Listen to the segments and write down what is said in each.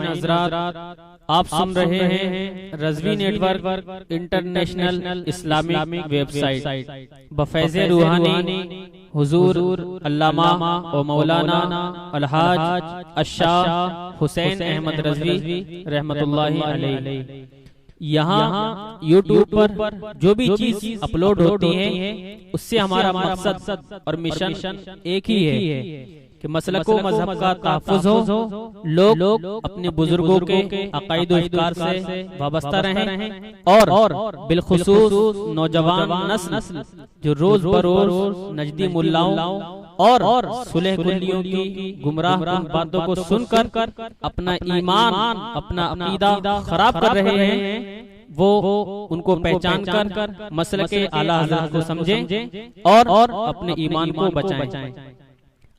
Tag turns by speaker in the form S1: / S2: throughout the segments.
S1: حضرات، آپ سن رہے ہیں Rizvi network international Islamic website بفیض روحانی حضور علامہ و مولانا الحاج الشاہ حسین احمد رضوی رحمت اللہ علیہ۔ یہاں یوٹیوب پر جو بھی چیز اپلوڈ ہوتی ہے اس سے ہمارا مقصد اور مشن ایک ہی ہے کہ مسلک و مذہب کا تحفظ ہو، لوگ اپنے بزرگوں کے عقائد و افکار سے وابستہ رہیں اور بالخصوص نوجوان نسل جو روز بروز نجدی ملاؤں اور صلح کلیوں کی گمراہ کن باتوں کو سن کر اپنا ایمان اپنا عقیدہ خراب کر رہے ہیں، وہ ان کو پہچان کر مسلک اعلیٰ حضرت کو سمجھیں اور اپنے ایمان کو بچائیں۔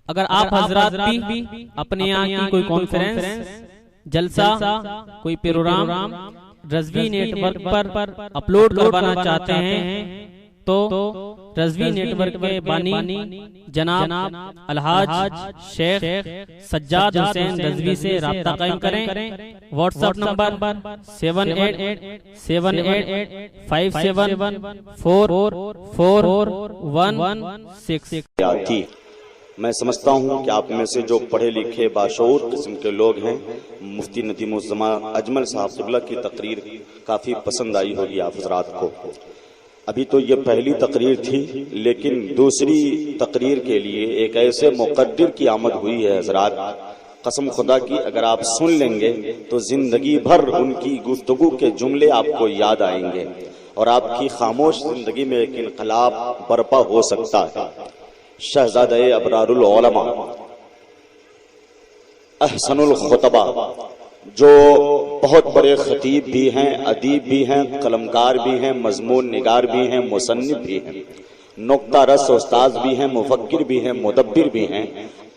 S1: اگر آپ حضرات بھی اپنے یہاں کی کوئی کانفرنس، جلسہ، کوئی پروگرام رضوی نیٹ ورک پر اپلوڈ کروانا چاہتے ہیں تو رضوی نیٹ ورک کے بانی جناب الحاج شیخ سجاد حسین رضوی سے رابطہ قائم کریں۔ What's app number
S2: 787857844116۔ میں سمجھتا ہوں کہ آپ میں سے جو پڑھے لکھے باشعور قسم کے لوگ ہیں، مفتی ندیم الزمان اجمل صاحب قبلہ کی تقریر کافی پسند آئی ہوگی آپ حضرات کو۔ ابھی تو یہ پہلی تقریر تھی، لیکن دوسری تقریر کے لیے ایک ایسے مقدر کی آمد ہوئی ہے حضرات، قسم خدا کی اگر آپ سن لیں گے تو زندگی بھر ان کی گفتگو کے جملے آپ کو یاد آئیں گے اور آپ کی خاموش زندگی میں ایک انقلاب برپا ہو سکتا ہے۔ شہزادہ ابرار العلماء، احسن الخطبہ، جو بہت بڑے خطیب بھی ہیں، ادیب بھی ہیں، قلمکار بھی ہیں، مضمون نگار بھی ہیں، مصنف بھی ہیں، نکتہ رس استاذ بھی ہیں، مفکر بھی ہیں، مدبر بھی ہیں۔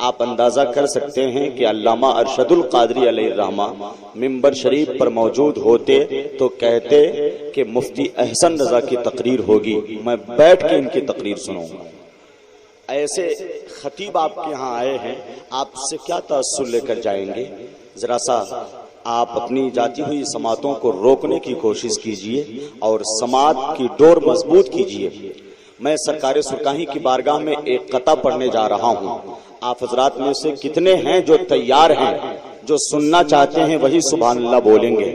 S2: آپ اندازہ کر سکتے ہیں کہ علامہ ارشد القادری علیہ الرحمہ منبر شریف پر موجود ہوتے تو کہتے کہ مفتی احسن رضا کی تقریر ہوگی، میں بیٹھ کے ان کی تقریر سنوں گا۔ ایسے خطیب آپ کے ہاں آئے ہیں، آپ سے کیا تاثر لے کر جائیں گے؟ ذرا سا آپ اپنی جاتی ہوئی سماعتوں کو روکنے کی کوشش کیجئے اور سماعت کی ڈور مضبوط کیجئے۔ میں سرکار سرکاہی کی بارگاہ میں ایک قطعہ پڑھنے جا رہا ہوں، آپ حضرات میں سے کتنے ہیں جو تیار ہیں، جو سننا چاہتے ہیں وہی سبحان اللہ بولیں گے؟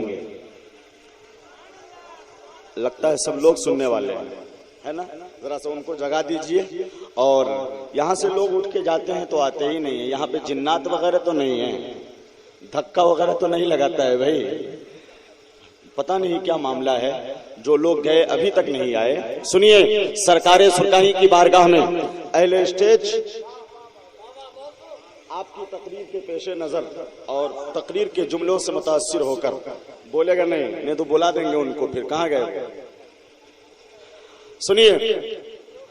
S2: لگتا ہے سب لوگ سننے والے ہیں، ہے نا؟ ذرا سا ان کو جگہ دیجئے۔ اور یہاں سے لوگ اٹھ کے جاتے ہیں تو آتے ہی نہیں ہیں، یہاں پہ جنات وغیرہ تو نہیں ہیں، دھکا وغیرہ تو نہیں لگاتا ہے بھائی، پتہ نہیں کیا معاملہ ہے، جو لوگ گئے ابھی تک نہیں آئے۔ سنیے سرکار سرکاہی کی بارگاہ میں اہل اسٹیج آپ کی تقریر کے پیش نظر اور تقریر کے جملوں سے متاثر ہو کر بولے گا نہیں تو بلا دیں گے ان کو، پھر کہاں گئے؟ سنیے،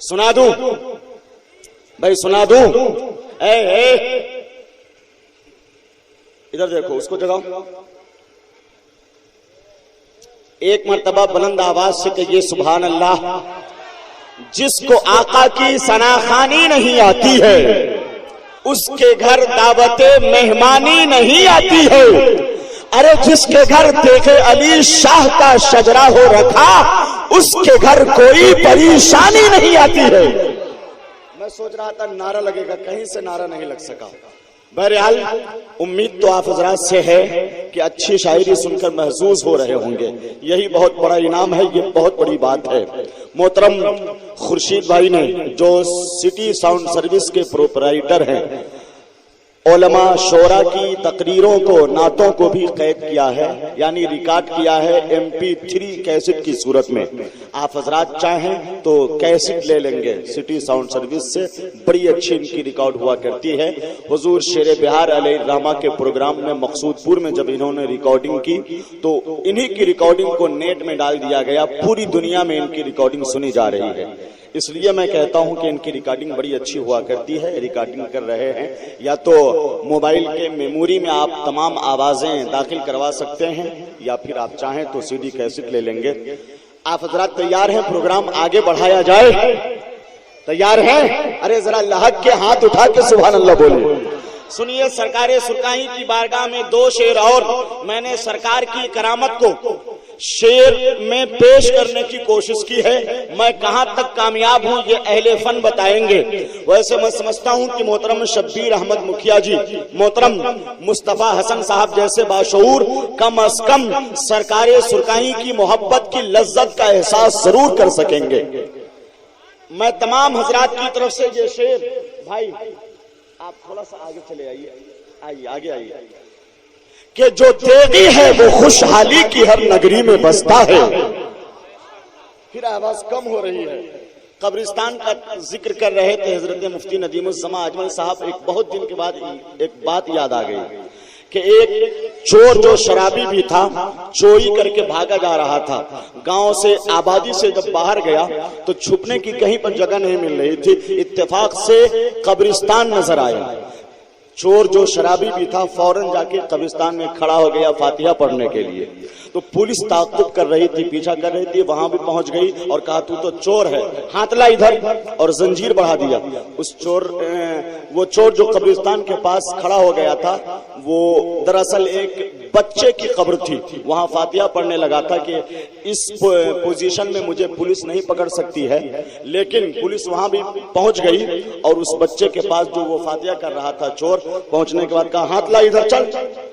S2: سنا دوں بھائی، سنا دوں؟ ادھر دیکھو، اس کو جگاؤ، ایک مرتبہ بلند آواز سے کہیے سبحان اللہ۔ جس کو آقا کی ثناخوانی نہیں آتی ہے اس کے گھر دعوت مہمانی نہیں آتی ہے۔ ارے جس کے گھر دیکھے علی شاہ کا شجرہ ہو رکھا اس کے گھر کوئی پریشانی نہیں آتی ہے۔ میں سوچ رہا تھا نعرہ لگے گا، کہیں سے نعرہ نہیں لگ سکا۔ بہرحال امید تو آپ حضرات سے ہے کہ اچھی شاعری سن کر محظوظ ہو رہے ہوں گے، یہی بہت بڑا انعام ہے، یہ بہت بڑی بات ہے۔ محترم خورشید بھائی نے جو سٹی ساؤنڈ سروس کے پروپرائٹر ہیں، علماء شعراء کی تقریروں کو، نعتوں کو بھی قید کیا ہے، یعنی ریکارڈ کیا ہے MP3 کیسٹ کی صورت میں۔ آپ حضرات چاہیں تو کیسٹ لے لیں گے سٹی ساؤنڈ سروس سے، بڑی اچھی ان کی ریکارڈ ہوا کرتی ہے۔ حضور شیر بہار علیہ الرحمہ کے پروگرام میں مقصود پور میں جب انہوں نے ریکارڈنگ کی تو انہی کی ریکارڈنگ کو نیٹ میں ڈال دیا گیا، پوری دنیا میں ان کی ریکارڈنگ سنی جا رہی ہے۔ اس لیے میں کہتا ہوں کہ ان کی ریکارڈنگ بڑی اچھی ہوا کرتی ہے۔ ریکارڈنگ کر رہے ہیں، یا تو موبائل کے میموری میں آپ تمام آوازیں داخل کروا سکتے ہیں، یا پھر آپ چاہیں تو CD کیسٹ لے لیں گے۔ آپ حضرات تیار ہیں پروگرام آگے بڑھایا جائے؟ تیار ہیں؟ ارے ذرا لہک کے ہاتھ اٹھا کے سبحان اللہ بولیں۔ سنیے سرکار سرکائی کی بارگاہ میں 2 شعر اور میں نے سرکار کی کرامت کو شعر میں پیش کرنے کی کوشش کی ہے. میں کہاں تک کامیاب ہوں یہ اہل فن بتائیں گے. ویسے میں سمجھتا ہوں کہ محترم شبیر احمد مکھیا جی، محترم مصطفیٰ حسن صاحب جیسے باشعور کم از کم سرکار سرکائی کی محبت کی لذت کا احساس ضرور کر سکیں گے. میں تمام حضرات کی طرف سے یہ شعر، بھائی آپ تھوڑا سا آگے چلے آئیے آگے آئیے، کہ جو تیغی ہے وہ خوشحالی کی ہر نگری میں بستا ہے. پھر آواز کم ہو رہی ہے. قبرستان کا ذکر کر رہے تھے حضرت مفتی ندیم الزما اجمل صاحب. ایک بہت دن کے بعد ایک بات یاد آ گئی کہ ایک چور جو شرابی بھی تھا چوری کر کے بھاگا جا رہا تھا. گاؤں سے آبادی سے جب باہر گیا تو چھپنے کی کہیں پر جگہ نہیں مل رہی تھی. اتفاق سے قبرستان نظر آیا. چور جو شرابی بھی تھا فوراً جا کے قبرستان میں کھڑا ہو گیا فاتحہ پڑھنے کے لیے. تو پولیس تعقب کر رہی تھی، پیچھا کر رہی تھی. وہاں بھی پہنچ گئی اور کہا تو چور ہے، ہاتھ لا ادھر، اور زنجیر بڑھا دیا. وہ چور جو قبرستان کے پاس کھڑا ہو گیا تھا وہ دراصل ایک بچے کی قبر تھی. وہاں فاتحہ پڑھنے لگا تھا کہ اس پوزیشن میں مجھے پولیس نہیں پکڑ سکتی ہے. لیکن پولیس وہاں بھی پہنچ گئی اور اس بچے کے پاس جو وہ فاتحہ کر رہا تھا چور، پہنچنے کے بعد کہا ہاتھ لا ادھر چل.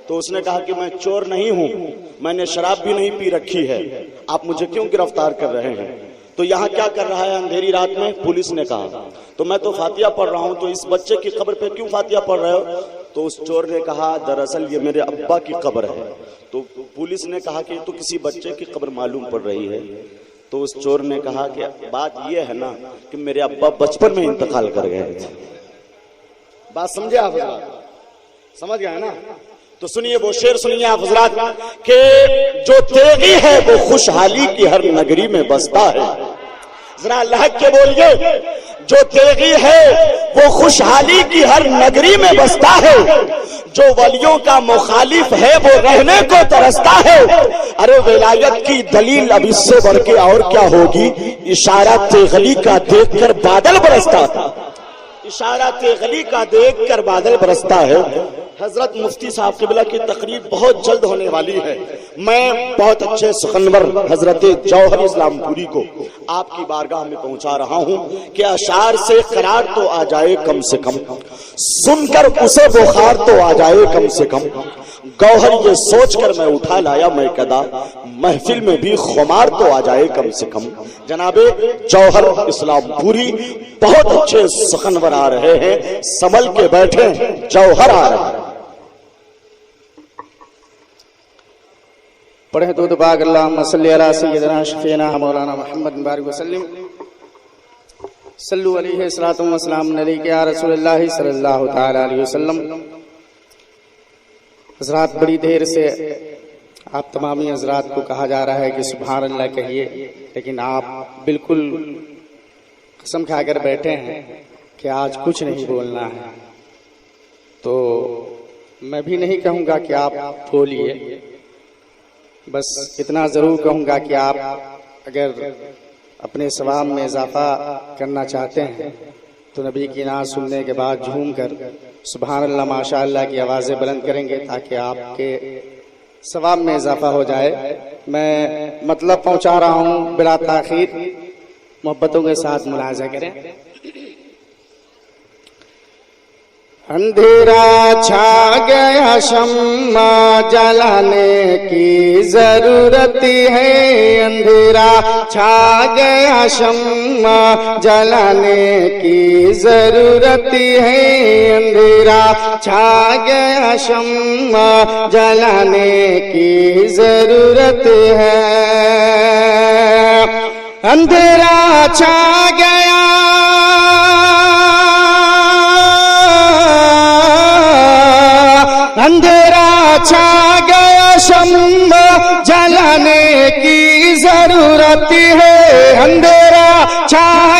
S2: تو اس نے کہا کہ میں چور نہیں ہوں، میں نے شراب بھی نہیں پی رکھی ہے، آپ مجھے کیوں گرفتار کر رہے ہیں؟ تو یہاں کیا کر رہا ہے اندھیری رات میں؟ پولیس نے کہا تو میں تو فاتحہ پڑھ رہا ہوں. تو اس بچے کی قبر پہ کیوں فاتحہ پڑھ رہے ہو؟ تو اس چور نے کہا دراصل یہ میرے ابا کی قبر ہے. تو پولیس نے کہا کہ تو کسی بچے کی قبر معلوم پڑ رہی ہے. تو اس چور نے کہا کہ بات یہ ہے نا کہ میرے ابا بچپن میں انتقال کر گئے تھے. بات سمجھے آپ حضرات؟ سمجھ گئے نا؟ تو سنیے وہ شعر سنیے آپ حضرات کہ جو تیغی ہے وہ خوشحالی کی ہر نگری میں بستا ہے. ذرا لہک کے بولیے، جو تیغی ہے وہ خوشحالی کی ہر نگری میں بستا ہے. جو ولیوں کا مخالف ہے وہ رہنے کو ترستا ہے. ارے ولایت کی دلیل اب اس سے بڑھ کے اور کیا ہوگی؟ اشارہ تیغلی کا دیکھ کر بادل برستا تھا. اشارہ تیغلی کا دیکھ کر بادل برستا ہے. حضرت مفتی صاحب قبلہ کی تقریر بہت جلد ہونے والی ہے. میں بہت اچھے سخنور حضرت جوہر اسلام پوری کو آپ کی بارگاہ میں پہنچا رہا ہوں کہ اشعار سے قرار تو آ جائے کم سے کم، سن کر اسے بخار تو آ جائے کم سے کم. گوہر یہ سوچ کر میں اٹھا لایا میں کدا، محفل میں بھی خمار تو آ جائے کم سے کم. جناب جوہر اسلام پوری بہت اچھے سخنور آ رہے ہیں، سنبھل کے بیٹھے، جوہر آ رہا ہے.
S3: پڑھیں تو پاک اللہم صلی علی سیدنا شفینا مولانا محمد مبارک وسلم. صلو علیہ الصلوۃ والسلام علیک یا رسول اللہ صلی اللہ تعالی علیہ وسلم. حضرات بڑی دیر سے آپ تمامی حضرات کو کہا جا رہا ہے کہ سبحان اللہ کہیے، لیکن آپ بالکل قسم کھا کر بیٹھے ہیں کہ آج کچھ نہیں بولنا ہے. تو میں بھی نہیں کہوں گا کہ آپ بولیے، بس اتنا ضرور کہوں گا کہ آپ اگر اپنے ثواب میں اضافہ کرنا چاہتے ہیں تو نبی کی نعت سننے کے بعد جھوم کر سبحان اللہ ماشاء اللہ کی آوازیں بلند کریں گے تاکہ آپ کے ثواب میں اضافہ ہو جائے. میں مطلب پہنچا رہا ہوں بلا تاخیر، محبتوں کے ساتھ ملاحظہ کریں. اندھیرا چھا گیا شمع جلانے کی ضرورت ہے. اندھیرا چھا گیا شمع جلانے کی ضرورت ہے. اندھیرا چھا گیا شمع جلانے کی ضرورت ہے. اندھیرا چھا گیا اندھیرا چھا گیا شمع جلانے کی ضرورت ہے. اندھیرا چھا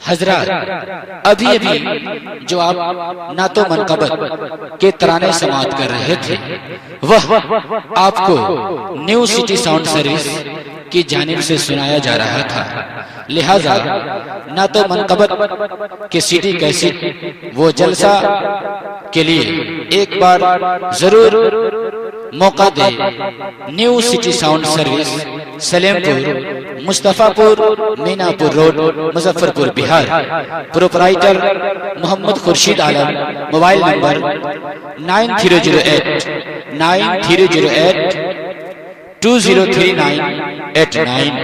S4: حضرات ابھی ابھی جو آپ نعت و منقبت کے ترانے سماعت کر رہے تھے وہ آپ کو نیو سٹی ساؤنڈ سروس کی جانب سے سنایا جا رہا تھا، لہذا نعت و منقبت کے سی ڈی کیسٹ وہ جلسہ کے لیے ایک بار ضرور موقع دے۔ نیو سٹی ساؤنڈ سروس، سلیم پور، مصطفیٰ پور، مینا پور روڈ، مظفر پور، بہار۔ پروپرائٹر محمد خورشید عالم، موبائل نمبر 9308 203989